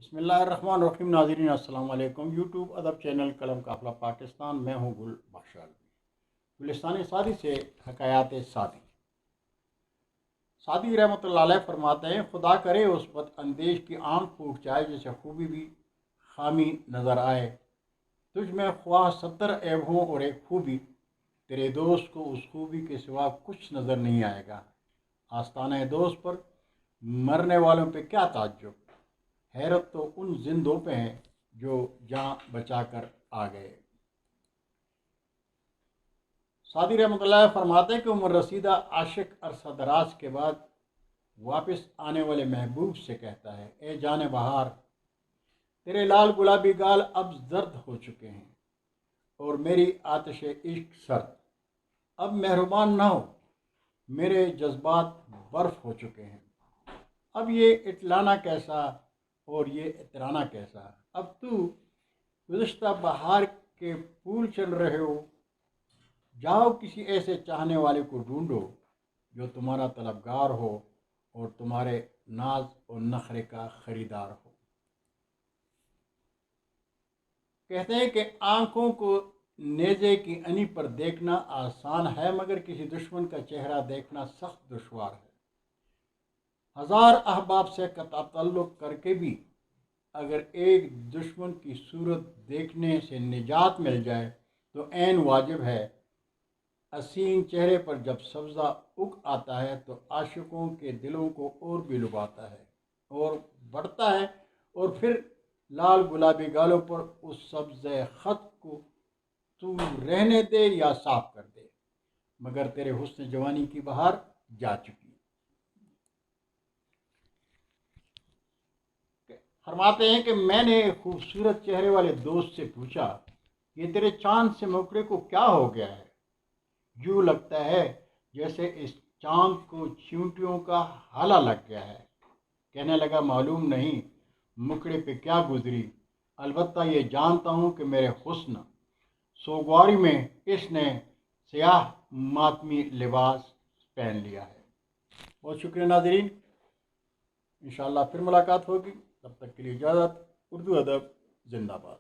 بسم اللہ الرحمن الرحیم ناظرین السلام علیکم۔ یوٹیوب ادب چینل قلم قافلہ پاکستان، میں ہوں گل بخشال گلستان سعدی سے حکایات سعدی۔ سعدی رحمۃ اللہ علیہ فرماتے ہیں، خدا کرے اس بد اندیش کی آنکھ پھوٹ جائے جسے خوبی بھی خامی نظر آئے۔ تجھ میں خواہ 70 عیب ہوں اور ایک خوبی، تیرے دوست کو اس خوبی کے سوا کچھ نظر نہیں آئے گا۔ آستانہ دوست پر مرنے والوں پہ کیا تعجب، حیرت تو ان زندوں پہ ہے جو جاں بچا کر آ گئے۔ سعدی رحمۃ اللہ فرماتے ہیں کہ عمر رسیدہ عاشق عرصہ دراز کے بعد واپس آنے والے محبوب سے کہتا ہے، اے جان بہار، تیرے لال گلابی گال اب زرد ہو چکے ہیں اور میری آتش عشق سرد۔ اب مہربان نہ ہو، میرے جذبات برف ہو چکے ہیں۔ اب یہ اٹلانا کیسا اور یہ اترانا کیسا۔ اب تو گزشتہ بہار کے پھول چل رہے ہو، جاؤ کسی ایسے چاہنے والے کو ڈھونڈو جو تمہارا طلبگار ہو اور تمہارے ناز اور نخرے کا خریدار ہو۔ کہتے ہیں کہ آنکھوں کو نیزے کی انی پر دیکھنا آسان ہے، مگر کسی دشمن کا چہرہ دیکھنا سخت دشوار ہے۔ ہزار احباب سے قطع تعلق کر کے بھی اگر ایک دشمن کی صورت دیکھنے سے نجات مل جائے تو عین واجب ہے۔ حسین چہرے پر جب سبزہ اگ آتا ہے تو عاشقوں کے دلوں کو اور بھی لبھاتا ہے اور بڑھتا ہے، اور پھر لال گلابی گالوں پر اس سبز خط کو تو رہنے دے یا صاف کر دے، مگر تیرے حسن جوانی کی بہار جا چکی۔ فرماتے ہیں کہ میں نے ایک خوبصورت چہرے والے دوست سے پوچھا، یہ تیرے چاند سے مکڑے کو کیا ہو گیا ہے؟ یوں لگتا ہے جیسے اس چاند کو چیونٹیوں کا ہالہ لگ گیا ہے۔ کہنے لگا، معلوم نہیں مکڑے پہ کیا گزری، البتہ یہ جانتا ہوں کہ میرے حسن سوگواری میں اس نے سیاہ ماتمی لباس پہن لیا ہے۔ بہت شکریہ ناظرین، انشاءاللہ پھر ملاقات ہوگی، تب تک کے لیے اجازت۔ اردو ادب زندہ باد۔